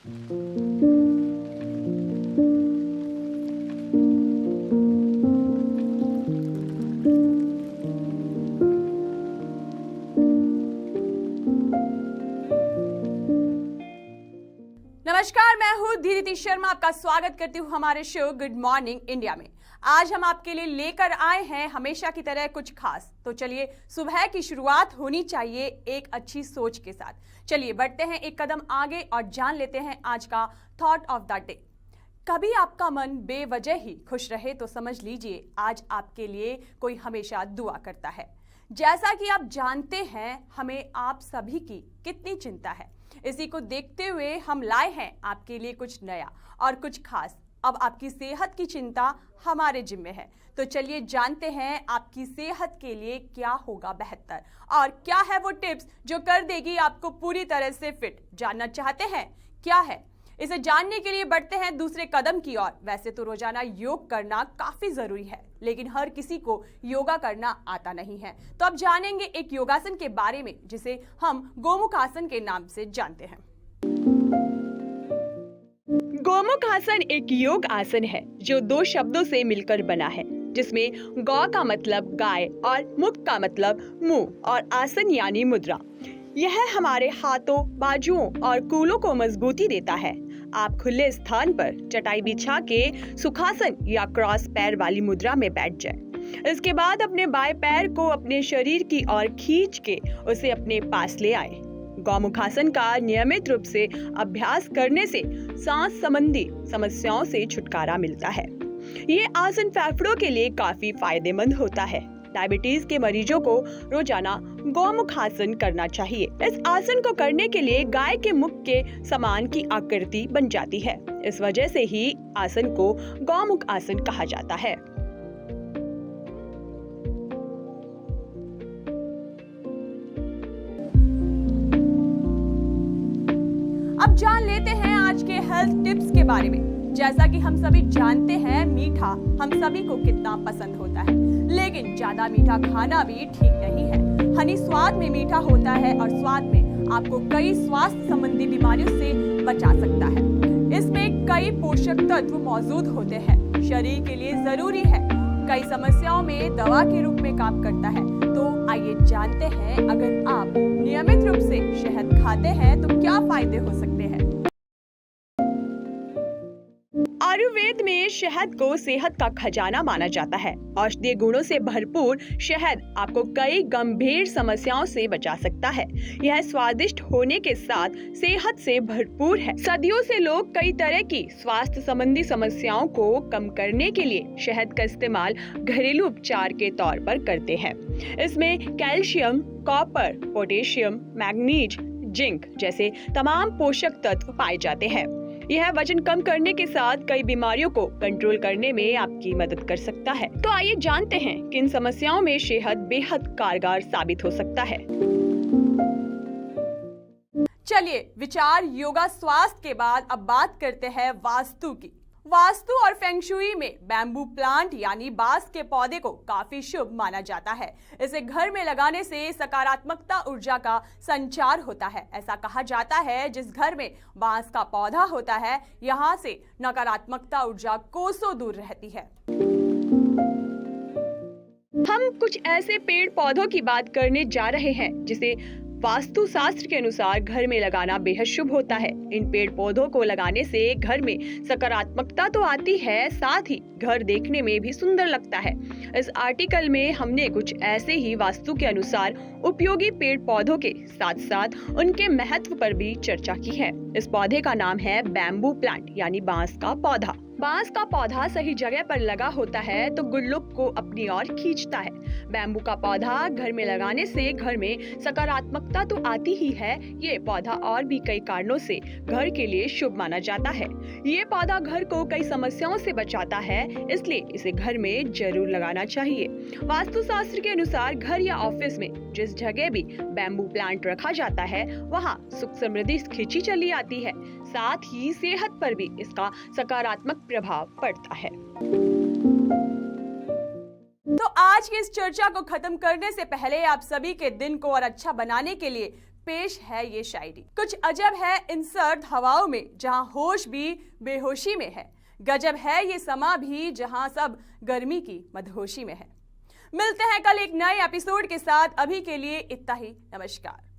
नमस्कार, मैं हूँ धीरिति शर्मा। आपका स्वागत करती हूँ हमारे शो गुड मॉर्निंग इंडिया में। आज हम आपके लिए लेकर आए हैं हमेशा की तरह कुछ खास। तो चलिए, सुबह की शुरुआत होनी चाहिए एक अच्छी सोच के साथ। चलिए बढ़ते हैं एक कदम आगे और जान लेते हैं आज का थॉट ऑफ द डे। कभी आपका मन बेवजह ही खुश रहे तो समझ लीजिए आज आपके लिए कोई हमेशा दुआ करता है। जैसा कि आप जानते हैं, हमें आप सभी की कितनी चिंता है। इसी को देखते हुए हम लाए हैं आपके लिए कुछ नया और कुछ खास। अब आपकी सेहत की चिंता हमारे जिम्मे है, तो चलिए जानते हैं आपकी सेहत के लिए क्या होगा बेहतर और क्या है वो टिप्स जो कर देगी आपको पूरी तरह से फिट। जानना चाहते हैं क्या है? इसे जानने के लिए बढ़ते हैं दूसरे कदम की ओर। वैसे तो रोजाना योग करना काफी जरूरी है, लेकिन हर किसी को योगा करना आता नहीं है। तो अब जानेंगे एक योगासन के बारे में जिसे हम गोमुख आसन के नाम से जानते हैं। गोमुख आसन एक योग आसन है जो दो शब्दों से मिलकर बना है, जिसमें गौ का मतलब गाय और मुख का मतलब मुंह और आसन यानी मुद्रा। यह हमारे हाथों, बाजुओं और कूलों को मजबूती देता है। आप खुले स्थान पर चटाई बिछा के सुखासन या क्रॉस पैर वाली मुद्रा में बैठ जाएं। इसके बाद अपने बाएं पैर को अपने शरीर की ओर खींच के उसे अपने पास ले आए। गौमुखासन का नियमित रूप से अभ्यास करने से सांस संबंधी समस्याओं से छुटकारा मिलता है। ये आसन फेफड़ों के लिए काफी फायदेमंद होता है। डायबिटीज के मरीजों को रोजाना गौमुख आसन करना चाहिए। इस आसन को करने के लिए गाय के मुख के समान की आकृति बन जाती है। इस वजह से ही आसन को गौमुख आसन कहा जाता है। अब जान लेते हैं आज के हेल्थ टिप्स के बारे में। जैसा कि हम सभी जानते हैं, मीठा हम सभी को कितना पसंद होता है, लेकिन ज्यादा मीठा खाना भी ठीक नहीं है। हनी स्वाद में मीठा होता है और स्वाद में आपको कई स्वास्थ्य संबंधी बीमारियों से बचा सकता है। इसमें कई पोषक तत्व मौजूद होते हैं, शरीर के लिए जरूरी है, कई समस्याओं में दवा के रूप में काम करता है। तो आइए जानते हैं, अगर आप नियमित रूप से शहद खाते हैं तो क्या फायदे हो सकते हैं। आयुर्वेद में शहद को सेहत का खजाना माना जाता है। औषधीय गुणों से भरपूर शहद आपको कई गंभीर समस्याओं से बचा सकता है। यह स्वादिष्ट होने के साथ सेहत से भरपूर है। सदियों से लोग कई तरह की स्वास्थ्य संबंधी समस्याओं को कम करने के लिए शहद का इस्तेमाल घरेलू उपचार के तौर पर करते हैं। इसमें calcium, copper, potassium, manganese, zinc जैसे तमाम पोषक तत्व पाए जाते हैं। यह वजन कम करने के साथ कई बीमारियों को कंट्रोल करने में आपकी मदद कर सकता है। तो आइए जानते हैं किन समस्याओं में शहद बेहद कारगर साबित हो सकता है। चलिए, विचार, योगा, स्वास्थ्य के बाद अब बात करते हैं वास्तु की। वास्तु और फेंगशुई में बैम्बू प्लांट यानी बांस के पौधे को काफी शुभ माना जाता है। इसे घर में लगाने से सकारात्मकता ऊर्जा का संचार होता है। ऐसा कहा जाता है जिस घर में बांस का पौधा होता है, यहाँ से नकारात्मकता ऊर्जा कोसों दूर रहती है। हम कुछ ऐसे पेड़ पौधों की बात करने जा रहे हैं जिसे वास्तु शास्त्र के अनुसार घर में लगाना बेहद शुभ होता है। इन पेड़ पौधों को लगाने से घर में सकारात्मकता तो आती है, साथ ही घर देखने में भी सुंदर लगता है। इस आर्टिकल में हमने कुछ ऐसे ही वास्तु के अनुसार उपयोगी पेड़ पौधों के साथ साथ उनके महत्व पर भी चर्चा की है। इस पौधे का नाम है बैम्बू प्लांट यानी बांस का पौधा। बांस का पौधा सही जगह पर लगा होता है तो गुड लुक को अपनी ओर खींचता है। बैम्बू का पौधा घर में लगाने से घर में सकारात्मकता तो आती ही है, ये पौधा और भी कई कारणों से घर के लिए शुभ माना जाता है। ये पौधा घर को कई समस्याओं से बचाता है, इसलिए इसे घर में जरूर लगाना चाहिए। वास्तु शास्त्र के अनुसार घर या ऑफिस में जिस जगह भी बैम्बू प्लांट रखा जाता है वहाँ सुख समृद्धि खींची चली आती है, साथ ही सेहत पर भी इसका सकारात्मक प्रभाव पड़ता है। तो आज की इस चर्चा को खत्म करने से पहले आप सभी के दिन को और अच्छा बनाने के लिए पेश है ये शायरी। कुछ अजब है इन सर्द हवाओं में जहां होश भी बेहोशी में है, गजब है ये समा भी जहां सब गर्मी की मदहोशी में है। मिलते हैं कल एक नए एपिसोड के साथ, अभी के लिए इतना ही। नमस्कार।